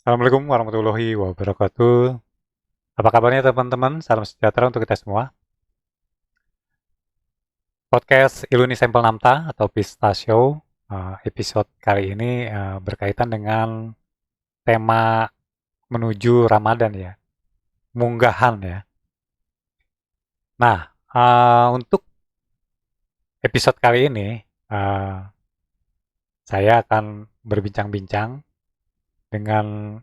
Assalamualaikum warahmatullahi wabarakatuh. Apa kabarnya teman-teman? Salam sejahtera untuk kita semua. Podcast Iluni Sampel Namta atau Pista Show episode kali ini berkaitan dengan tema menuju Ramadan ya, munggahan ya. Nah, untuk episode kali ini saya akan berbincang-bincang dengan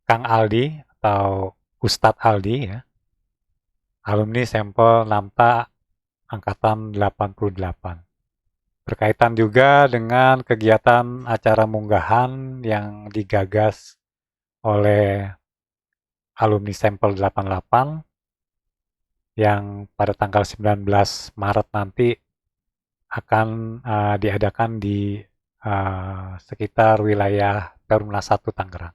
Kang Aldi atau Ustadz Aldi ya, alumni Sampel Namta angkatan 88. Berkaitan juga dengan kegiatan acara munggahan yang digagas oleh alumni Sampel 88 yang pada tanggal 19 Maret nanti akan diadakan di sekitar wilayah Perumna 1 Tangerang.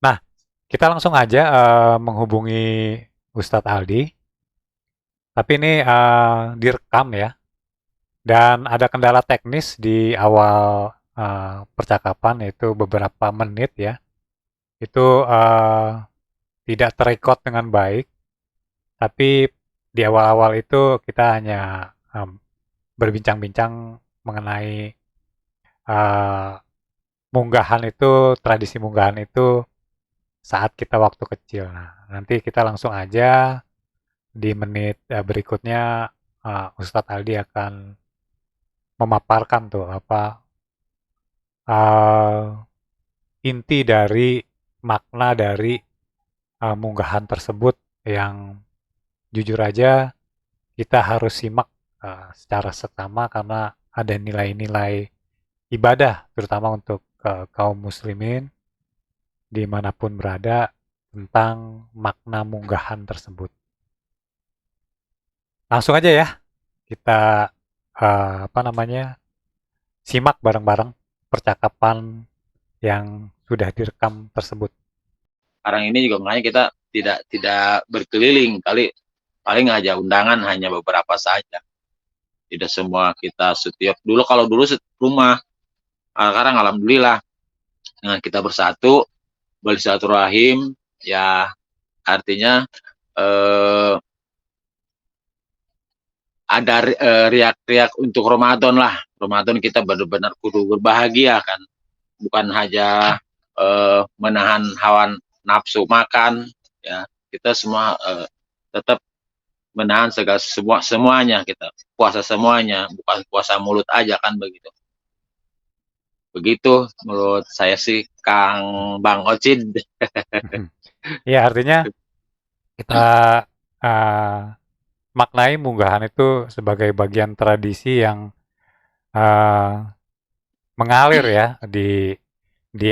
Nah, kita langsung aja menghubungi Ustadz Aldi. Tapi ini direkam ya. Dan ada kendala teknis di awal percakapan, yaitu beberapa menit ya. Itu tidak terrekod dengan baik. Tapi di awal-awal itu kita hanya berbincang-bincang mengenai munggahan itu, tradisi munggahan itu saat kita waktu kecil. Nah, nanti kita langsung aja di menit berikutnya Ustadz Aldi akan memaparkan tuh apa inti dari makna dari munggahan tersebut yang jujur aja kita harus simak secara seksama karena ada nilai-nilai ibadah terutama untuk kaum muslimin dimanapun berada tentang makna munggahan tersebut. Langsung aja ya kita simak bareng-bareng percakapan yang sudah direkam tersebut. Sekarang ini juga makanya kita tidak berkeliling, kali paling aja undangan hanya beberapa saja. Tidak semua kita setiap kalau dulu rumah. Sekarang alhamdulillah dengan kita bersatu bersilaturahim ya, artinya ada riak-riak untuk Ramadan lah. Ramadan kita benar-benar kudu berbahagia kan, bukan hanya menahan hawa nafsu makan ya, kita semua tetap menahan semuanya, kita puasa semuanya, bukan puasa mulut aja kan, begitu menurut saya sih, Kang Bang Ocid. Ya artinya kita uh, maknai munggahan itu sebagai bagian tradisi yang uh, mengalir ya di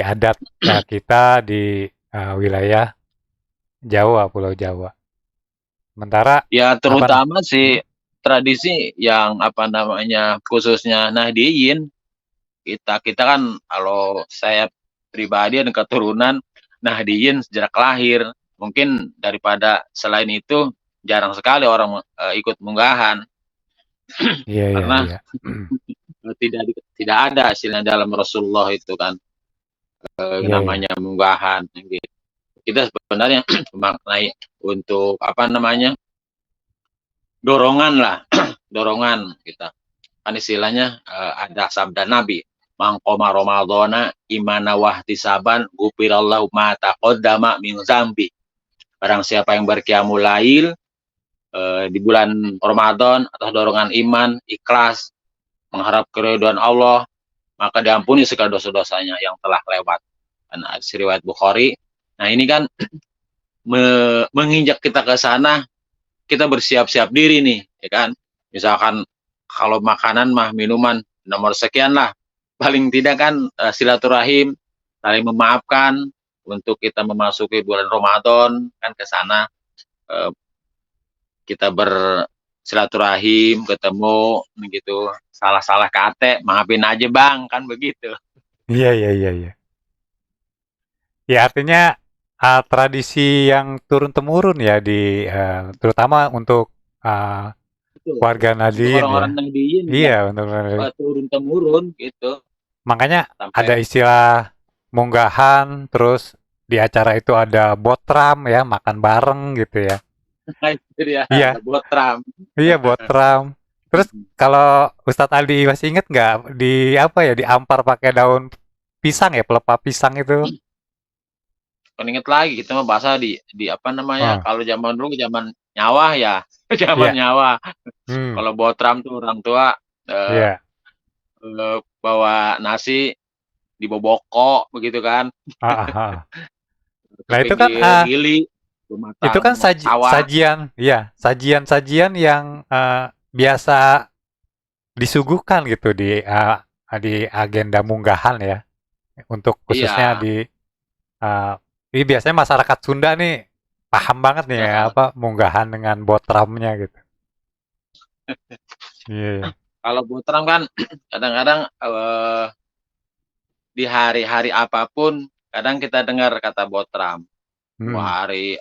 adat kita di wilayah Jawa, Pulau Jawa. Sementara Ya apa nih? terutama sih tradisi yang apa namanya, khususnya Nahdiyin. Kita kan, kalau saya pribadi dan keturunan Nahdiyin sejak lahir. Mungkin daripada selain itu jarang sekali orang ikut munggahan, Iya, iya, karena iya. tidak tidak ada hasilnya dalam Rasulullah itu kan, Iya, iya. namanya munggahan gitu. Kita sebenarnya memaknai untuk apa namanya, dorongan lah, dorongan kita kan istilahnya, ada sabda Nabi, mangkoma Ramadana imana wahtisaban gufirallahu ma taqaddama min zambi. Barang siapa yang berqiyamul lail di bulan Ramadan atas dorongan iman, ikhlas, mengharap keridhaan Allah, maka diampuni segala dosa-dosanya yang telah lewat. Dan riwayat Bukhari. Nah ini kan menginjak kita ke sana, kita bersiap-siap diri nih, ya kan? Misalkan kalau makanan mah, minuman nomor sekian lah. Paling tidak kan silaturahim, saling memaafkan untuk kita memasuki bulan Ramadan kan, ke sana kita bersilaturahim, ketemu gitu. Salah-salah kate, maafin aja Bang, kan begitu. Iya, iya, iya, iya. Ya artinya tradisi yang turun temurun ya terutama untuk uh, Betul. warga Untuk Nadiyin ya. orang-orang Nahdiyin Iya, ya, untuk turun temurun gitu makanya ada sampai istilah munggahan, terus di acara itu ada botram ya, makan bareng gitu ya. Nah, itu dia, ada Iya, botram. iya botram. Terus kalau Ustadz Aldi masih inget nggak di apa ya, diampar pakai daun pisang ya, pelepah pisang itu? Kan inget lagi kita mah bahasa di apa namanya, Oh, kalau zaman dulu zaman nyawa ya, zaman iya, nyawa. hmm, Kalau botram tuh orang tua eh, iya, bawa nasi diboboko begitu kan, ah, ah, ah. ke Nah pinggir gili, itu pematang kan sawah. sajian, ya, sajian-sajian yang biasa disuguhkan gitu di agenda munggahan ya, untuk khususnya Iya, uh, ini biasanya masyarakat Sunda nih paham banget nih ya, heeh. apa munggahan dengan botramnya gitu. Iya, iya. Kalau botram kan kadang-kadang di hari-hari apapun kadang kita dengar kata botram. Hmm, Dua hari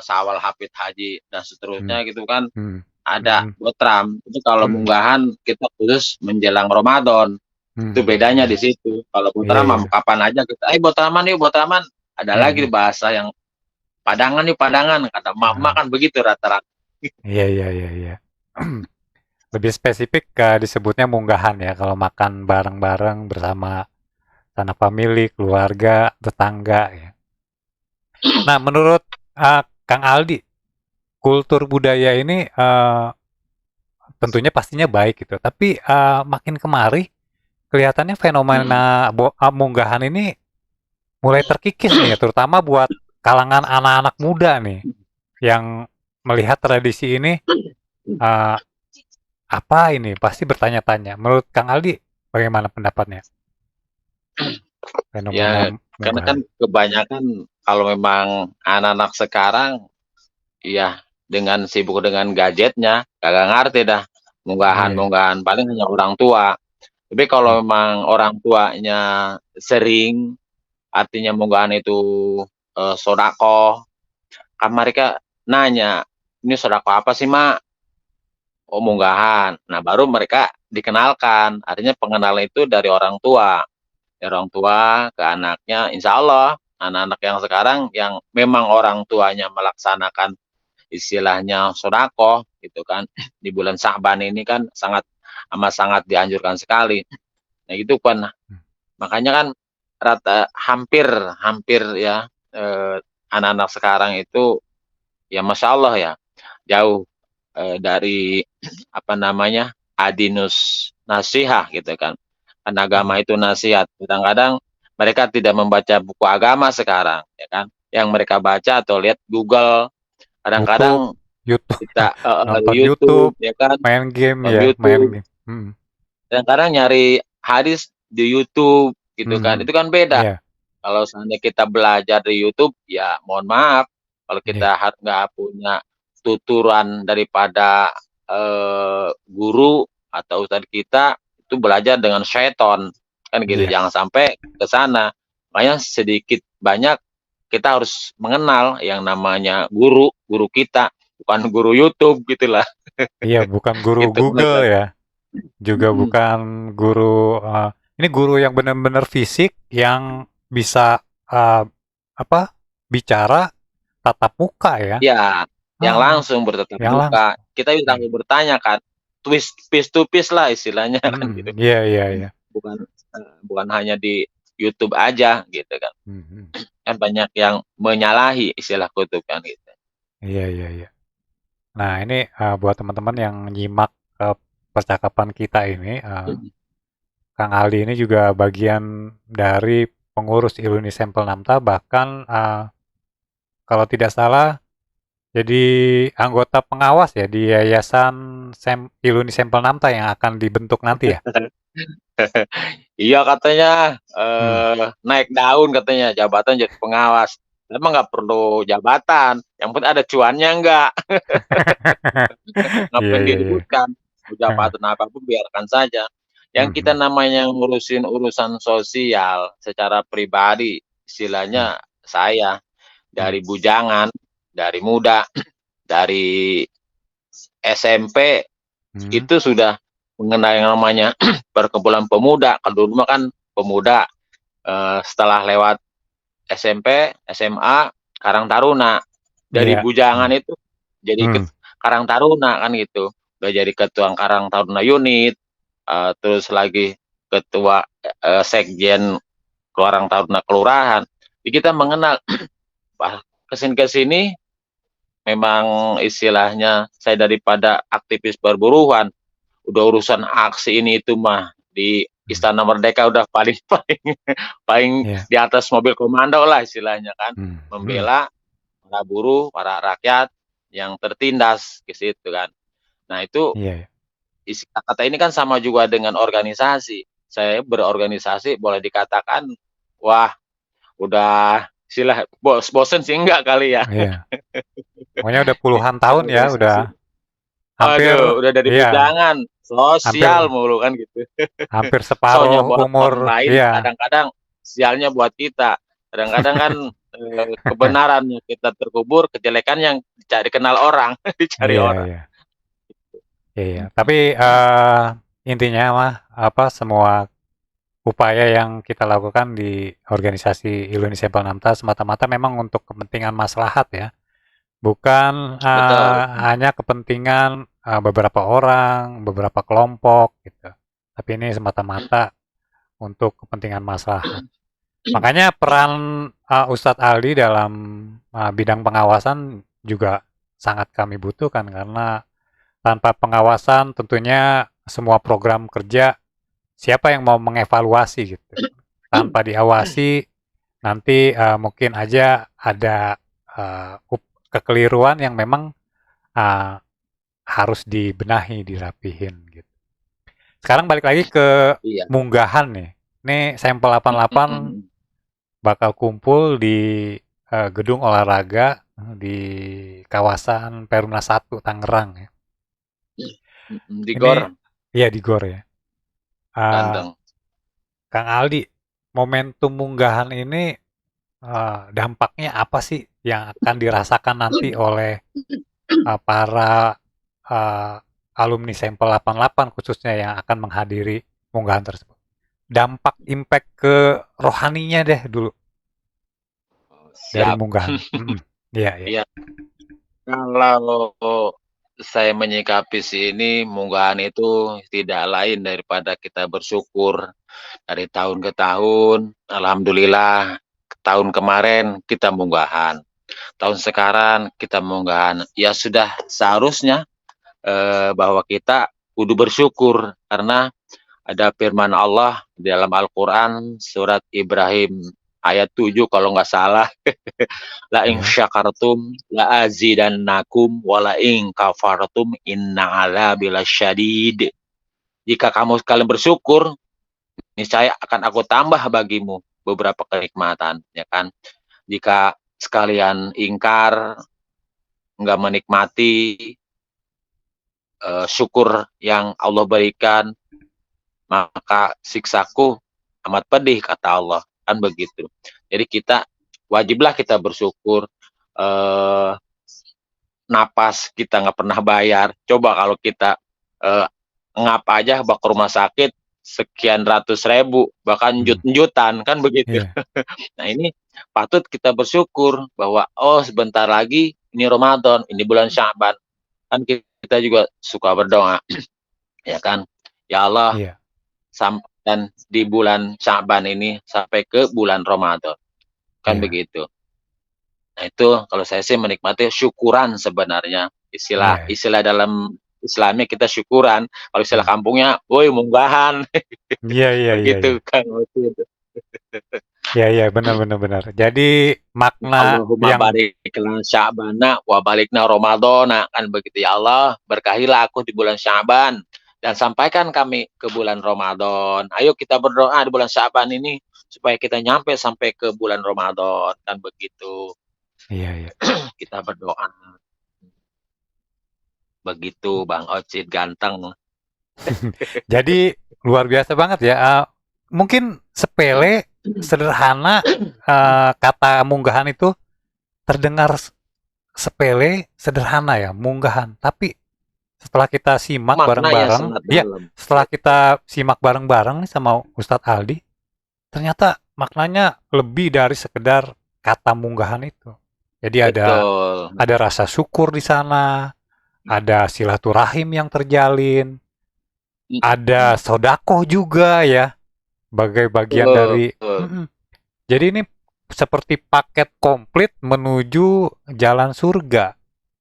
Sawal Hafid Haji dan hmm, seterusnya gitu kan hmm, ada hmm, botram. Itu kalau hmm, munggahan kita khusus menjelang Ramadan. Itu bedanya iya, di situ. Kalau iya, botram mah iya. kapan aja kita, botraman yuk botraman. Ada Hmm, lagi hmm. bahasa yang padangan nih padangan kata mak Ah, kan begitu rata-rata. iya, iya, iya, iya. Lebih spesifik disebutnya munggahan ya, kalau makan bareng-bareng bersama sanak famili, keluarga, tetangga ya. Nah, menurut Kang Aldi, kultur budaya ini tentunya pastinya baik gitu. Tapi makin kemari kelihatannya Mm-mm. fenomena munggahan ini mulai terkikis nih, terutama buat kalangan anak-anak muda nih yang melihat tradisi ini uh, apa ini pasti bertanya-tanya. Menurut Kang Aldi, bagaimana pendapatnya fenomena Ya karena kan munggahan? kebanyakan kalau memang anak-anak sekarang ya dengan sibuk dengan gadgetnya kagak ngerti dah Iya. munggahan-munggahan paling hanya orang tua. Tapi Hmm. kalau memang orang tuanya sering, artinya munggahan itu sodako, kan mereka nanya, ini sodako apa sih mak? Oh munggahan. Nah baru mereka dikenalkan, artinya pengenalan itu dari orang tua. Dari orang tua ke anaknya, insya Allah anak-anak yang sekarang yang memang orang tuanya melaksanakan istilahnya sodako gitu kan di bulan Sa'ban ini kan sangat amat sangat dianjurkan sekali. Nah itu kan makanya kan rata hampir hampir ya anak-anak sekarang itu ya masya Allah ya jauh dari apa namanya adinus nasihah gitu kan. Karena agama Hmm. itu nasihat. Kadang-kadang mereka tidak membaca buku agama sekarang ya kan. Yang mereka baca atau lihat Google. YouTube, Kadang-kadang YouTube, kita nonton YouTube YouTube, ya kan, main game nonton ya, main YouTube. game. Hmm. Kadang-kadang nyari hadis di YouTube gitu Hmm, kan. hmm. Itu kan beda. Iya, Kalau seandainya kita belajar di YouTube, ya mohon maaf. Kalau iya, kita nggak punya tuturan daripada guru atau ustadz kita, itu belajar dengan syaiton. Kan gitu, iya, jangan sampai ke sana. Makanya sedikit banyak kita harus mengenal yang namanya guru, guru kita. Bukan guru YouTube gitulah. iya. Bukan guru Gitu Google Mas. ya, juga bukan guru. Ini guru yang benar-benar fisik yang bisa uh, apa bicara tatap muka ya. Ya, yang Ah, langsung bertatap yang muka. langsung. Kita bisa Hmm, bertanya kan, twist piece to piece lah istilahnya kan gitu. iya, iya, iya. Bukan bukan hanya di YouTube aja gitu kan. Hmm, hmm. Kan banyak yang menyalahi istilah kutub kan gitu. Iya, iya, iya. Nah, ini buat teman-teman yang nyimak percakapan kita ini, Kang Aldi ini juga bagian dari pengurus Iluni Sampel Namta, bahkan kalau tidak salah jadi anggota pengawas ya di Yayasan Iluni Sampel Namta yang akan dibentuk nanti ya. Iya katanya Hmm. naik daun katanya jabatan jadi pengawas. Emang nggak perlu jabatan, yang penting ada cuannya nggak. Iya, Ngapain iya, iya. diributkan? Jabatan apapun biarkan saja. Yang kita Mhm, namanya ngurusin urusan sosial secara pribadi, hmm, istilahnya saya hmm, dari bujangan, dari muda, dari SMP hmm, itu sudah mengenal yang namanya perkumpulan pemuda. Kalau dulu mah kan pemuda, setelah lewat SMP, SMA, Karang Taruna. Dari Iya. Bujangan itu jadi Hmm. Karang Taruna kan gitu. Udah jadi ketua Karang Taruna unit, terus lagi ketua sekjen Karang Taruna kelurahan. Jadi kita mengenal kesini memang istilahnya saya daripada aktivis perburuan, udah urusan aksi ini itu mah di Hmm. Istana Merdeka udah paling paling paling Iya. di atas mobil komando lah istilahnya kan, Hmm. Hmm. membela para buruh, para rakyat yang tertindas ke situ kan. Nah itu Iya, iya. isi kata ini kan sama juga dengan organisasi. Saya berorganisasi boleh dikatakan, wah udah bosen sih enggak kali ya. Iya. Pokoknya udah puluhan tahun ya, udah Organisasi. hampir, Aduh, udah dari iya, bujangan, sosial hampir mulu kan gitu. hampir Soalnya separuh buat orang umur, lain, iya, kadang-kadang sialnya buat kita. Kadang-kadang kan kebenaran yang kita terkubur, kejelekan yang dicari kenal orang, dicari iya, orang. iya, iya. Tapi intinya mah apa semua upaya yang kita lakukan di organisasi Indonesia Penamta semata-mata memang untuk kepentingan maslahat ya, bukan Betul. hanya kepentingan beberapa orang, beberapa kelompok gitu. Tapi ini semata-mata untuk kepentingan maslahat. Makanya peran Ustadz Aldi dalam bidang pengawasan juga sangat kami butuhkan karena tanpa pengawasan tentunya semua program kerja siapa yang mau mengevaluasi gitu. Tanpa diawasi nanti mungkin aja ada kekeliruan yang memang uh, harus dibenahi, dirapihin gitu. Sekarang balik lagi ke Iya. munggahan nih. Ini sampel 88 bakal kumpul di gedung olahraga di kawasan Perumna 1 Tangerang ya. Di Ini GOR, ya di GOR ya. Uh, Banten. Kang Aldi, momentum munggahan ini dampaknya apa sih yang akan dirasakan nanti oleh para uh, alumni sampel 88 khususnya yang akan menghadiri munggahan tersebut? Dampak impact ke rohaninya deh dulu dari Siap. munggahan. Iya, iya. Iya. Kalau saya menyikapi sini, munggahan itu tidak lain daripada kita bersyukur dari tahun ke tahun. Alhamdulillah, tahun kemarin kita munggahan. Tahun sekarang kita munggahan. Ya sudah seharusnya bahwa kita kudu bersyukur karena ada firman Allah di dalam Al-Quran surat Ibrahim ayat 7 kalau nggak salah. La in Iya. syakartum la azidannakum wa la in kafartum inna adzabi lasyadid. Jika kamu sekalian bersyukur, niscaya akan aku tambah bagimu beberapa kenikmatan, ya kan? Jika sekalian ingkar, nggak menikmati syukur yang Allah berikan, maka siksaku amat pedih kata Allah, kan begitu. Jadi kita wajiblah kita bersyukur. eh, Napas kita nggak pernah bayar, coba kalau kita eh, ngap aja bak rumah sakit sekian ratus ribu bahkan Hmm. jutan kan begitu. Iya. Nah ini patut kita bersyukur bahwa oh sebentar lagi ini Ramadan, ini bulan Syaban, kan kita juga suka berdoa ya kan, ya Allah, Iya. dan di bulan Syaban ini sampai ke bulan Ramadan, kan Iya. begitu. Nah itu kalau saya sih menikmati syukuran sebenarnya, istilah Iya. istilah dalam Islamnya kita syukuran, kalau istilah Hmm. kampungnya, woi munggahan, Iya, iya, iya, iya. begitu kan waktu itu. Iya, iya, benar, benar, benar. Jadi makna Allahumma yang barik lana Sya'bana wa balikna Ramadana, kan begitu ya Allah, berkahilah aku di bulan Sya'ban dan sampaikan kami ke bulan Ramadan. Ayo kita berdoa di bulan Sya'ban ini supaya kita nyampe sampai ke bulan Ramadan, kan begitu. iya, iya. Kita berdoa. Begitu Bang Ocit ganteng. Jadi luar biasa banget ya. Mungkin sepele, sederhana, kata munggahan itu terdengar sepele, sederhana ya, munggahan. Tapi setelah kita simak Makna yang bareng-bareng, sangat ya, dalam. setelah kita simak bareng-bareng nih sama Ustadz Aldi, ternyata maknanya lebih dari sekedar kata munggahan itu. Jadi betul. ada rasa syukur di sana, ada silaturahim yang terjalin, ada Mm-mm. sodakoh juga ya, sebagai bagian Betul. dari. Jadi ini seperti paket komplit menuju jalan surga.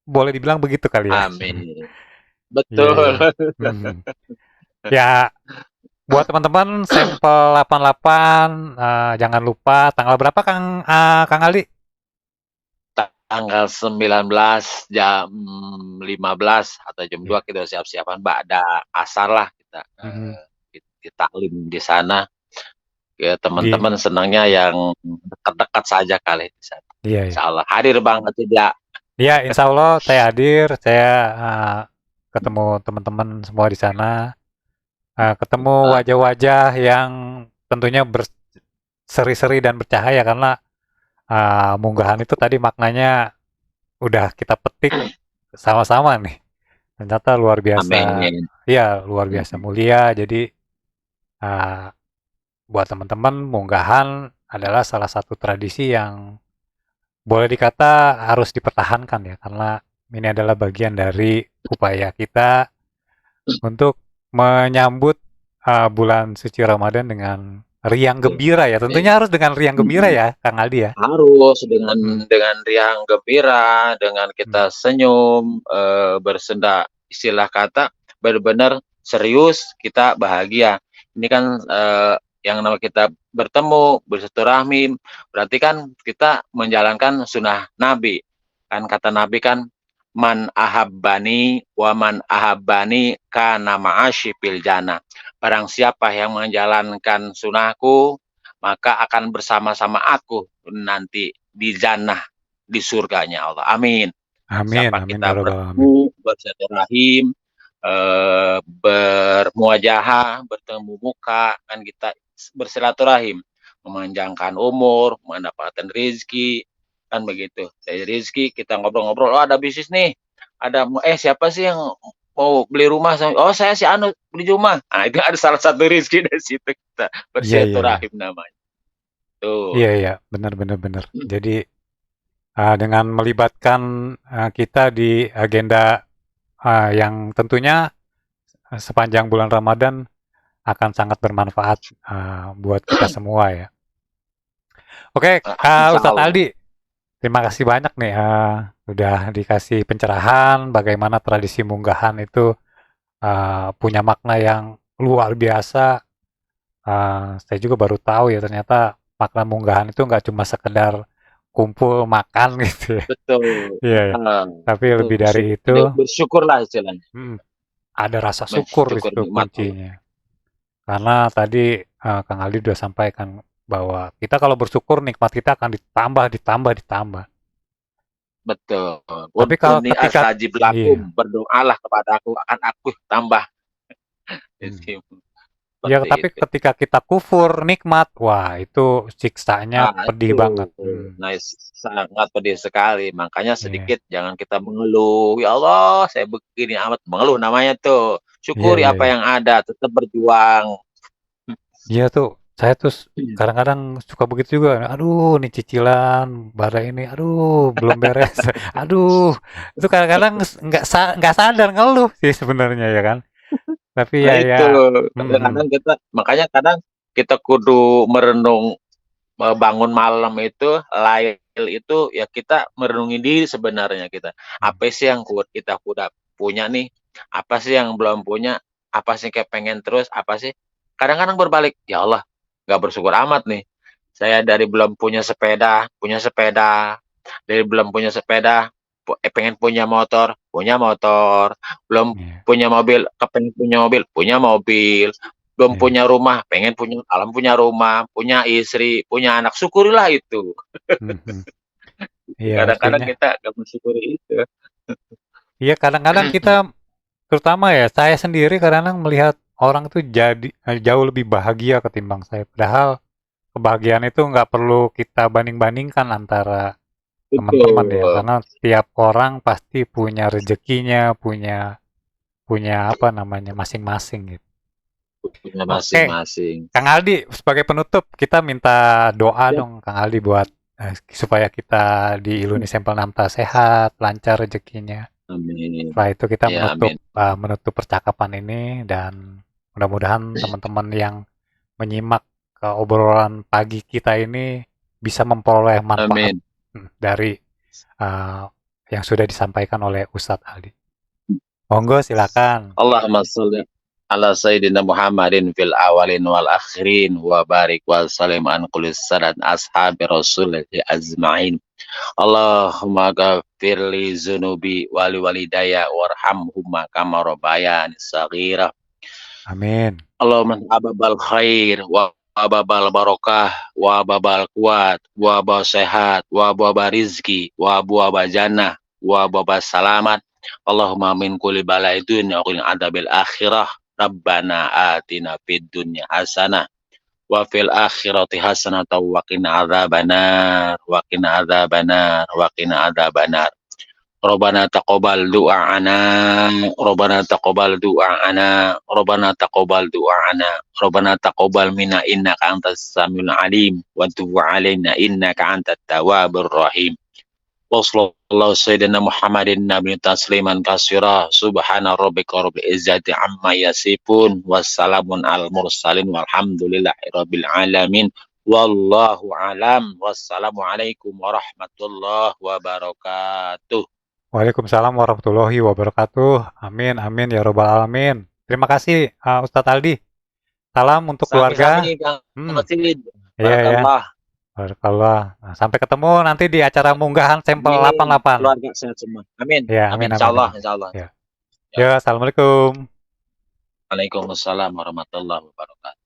Boleh dibilang begitu kali ya? Amin. Iya, Betul. iya. Mhm. Ya, buat teman-teman sampel 88, jangan lupa tanggal berapa Kang Aldi? Tanggal 19 jam 15 atau jam Iya. 2 kita siap-siapan ba'da asar lah kita Mhm. taklim di sana. Ya Di teman-teman senangnya yang dekat-dekat saja kali di sana. iya, iya. Insya Allah hadir banget tidak. Iya, insya Allah saya hadir, saya ketemu teman-teman semua di sana, ketemu Ah, wajah-wajah yang tentunya berseri-seri dan bercahaya karena munggahan itu tadi maknanya udah kita petik sama-sama nih. Ternyata luar biasa, amin. ya luar biasa mulia. Jadi uh, buat teman-teman, munggahan adalah salah satu tradisi yang boleh dikata harus dipertahankan ya, karena ini adalah bagian dari upaya kita untuk menyambut bulan suci Ramadan dengan riang gembira ya. Amin. Tentunya harus dengan riang gembira ya, Kang Aldi ya. Harus Hmm, dengan riang gembira, dengan hmm. kita senyum, bersenda istilah kata benar-benar serius kita bahagia. Ini kan yang nama kita bertemu, bersilaturahmi, berarti kan kita menjalankan sunnah Nabi. Kan kata Nabi kan man ahabbani wa man ahabbani kana ma'asyi fil jannah. Barang siapa yang menjalankan sunnahku maka akan bersama-sama aku nanti di jannah di surganya Allah. Amin. Amin, Siapa amin ya kita robbal alamin. bertemu, bersilaturahim, bermuajahah, bertemu muka, kan kita bersilaturahim, memanjangkan umur, mendapatkan rezeki, kan begitu. Dari rezeki kita ngobrol-ngobrol, oh ada bisnis nih, ada siapa sih yang mau beli rumah? Oh saya si Anu beli rumah. Nah itu ada salah satu rezeki dari situ kita Iya, iya, iya. bersilaturahim namanya. Iya, Tuh. iya, benar, benar, benar. Jadi dengan melibatkan kita di agenda yang tentunya sepanjang bulan Ramadan akan sangat bermanfaat buat kita semua ya. Oke, Insya Ustadz Allah. Aldi, terima kasih banyak nih udah dikasih pencerahan bagaimana tradisi munggahan itu punya makna yang luar biasa. Saya juga baru tahu ya ternyata makna munggahan itu nggak cuma sekedar kumpul makan gitu ya. Betul. Iya, ya. Tapi lebih dari itu, Bersyukurlah istilahnya. hmm, ada rasa syukur di Mensyukur situ nikmat Allah. kuncinya. Karena tadi Kang Aldi sudah sampaikan bahwa kita kalau bersyukur nikmat kita akan ditambah, ditambah, ditambah. Betul. Tapi kalau Udhkurni ketika astajib lakum. iya, Berdoalah kepada aku akan aku tambah. hmm. Ya Seperti tapi itu. ketika kita kufur nikmat, wah itu siksanya pedih Itu. banget. Nice. Sangat pedih sekali. Makanya Iya, sedikit jangan kita mengeluh. Ya Allah, saya begini amat. Mengeluh namanya tuh. iya, Syukuri iya, apa iya. yang ada. Tetap berjuang. Iya tuh, saya tuh kadang-kadang suka begitu juga. Aduh, nih cicilan, bara ini, aduh, belum beres. Aduh, itu kadang-kadang nggak sadar ngeluh sih sebenarnya ya kan. Tapi Nah ya ya, itu, mhm, kadang-kadang kita makanya kadang kita kudu merenung, bangun malam itu, lail itu ya kita merenungi diri sebenarnya kita. Apa sih yang kita udah punya nih? Apa sih yang belum punya? Apa sih kayak pengen terus? Apa sih? Kadang-kadang berbalik, ya Allah, nggak bersyukur amat nih. Saya dari belum punya sepeda, dari belum punya sepeda, pengen punya motor, belum iya, punya mobil, kepengen punya mobil, belum iya, punya rumah, pengen punya rumah, punya istri, punya anak, syukurilah itu. mhm. Iya Kadang-kadang artinya, kita nggak mensyukuri itu. iya kadang-kadang kita, terutama ya saya sendiri kadang-kadang melihat orang tuh jadi jauh lebih bahagia ketimbang saya. Padahal kebahagiaan itu nggak perlu kita banding-bandingkan antara teman-teman ya, Betul, karena tiap orang pasti punya rezekinya, punya punya apa namanya masing-masing gitu. punya Oke, masing-masing. Kang Aldi, sebagai penutup, kita minta doa Ya, dong, Kang Aldi, buat supaya kita di Iluni Sampel Namta sehat, lancar rezekinya. amin. Setelah itu kita Ya, amin. menutup percakapan ini dan mudah-mudahan teman-teman yang menyimak obrolan pagi kita ini bisa memperoleh manfaat Amin. dari eh, yang sudah disampaikan oleh Ustadz Aldi. Monggo silakan. Allahumma sholli ala sayyidina Muhammadin fil awalin wal akhirin wa barik wa salim an kulli sadat ashabi rasulillahi azmain. Allahumma ghafir li zunubi wali walidayya warhamhuma kama rabbayani shaghira. Amin. Allahumma ababal khair wa ababal barokah wa ababal kuat wa ababal sehat wa ababal rizki wa ababal jannah wa ababal salamat. Allahumma min kulli balai dunya wa kulli adabil akhirah. Rabbana atina fid dunya hasanah wa fil akhirati hasanah wa qina adzabannar wa qina adzabannar wa qina adzabannar. Rabbana taqabbal du'ana, Rabbana taqabbal du'ana, Rabbana taqabbal du'ana, Rabbana taqabbal minna innaka antas samiul alim wa tub alaina innaka antat tawwabur rahim. Wa sallallahu sayyidina Muhammadin nabiyyi tasliman katsira. Subhana rabbika rabbil izzati amma yasifun wassalamun al mursalin walhamdulillahi rabbil alamin. Wallahu alam. Wassalamualaikum warahmatullahi wabarakatuh. Waalaikumsalam warahmatullahi wabarakatuh. Amin, amin ya robbal alamin. Terima kasih Ustadz Aldi. Salam untuk keluarga. Sami-sami Kang Hmm, Masid. iya ya. Barakallah. Barakallah. Nah, sampai ketemu nanti di acara munggahan sampel Amin. 88. Keluarga sehat semua. Amin. Ya, Amin. amin, amin, Insyaallah. amin. Insyaallah. Ya. Ya. Ya, assalamualaikum. Waalaikumsalam warahmatullahi wabarakatuh.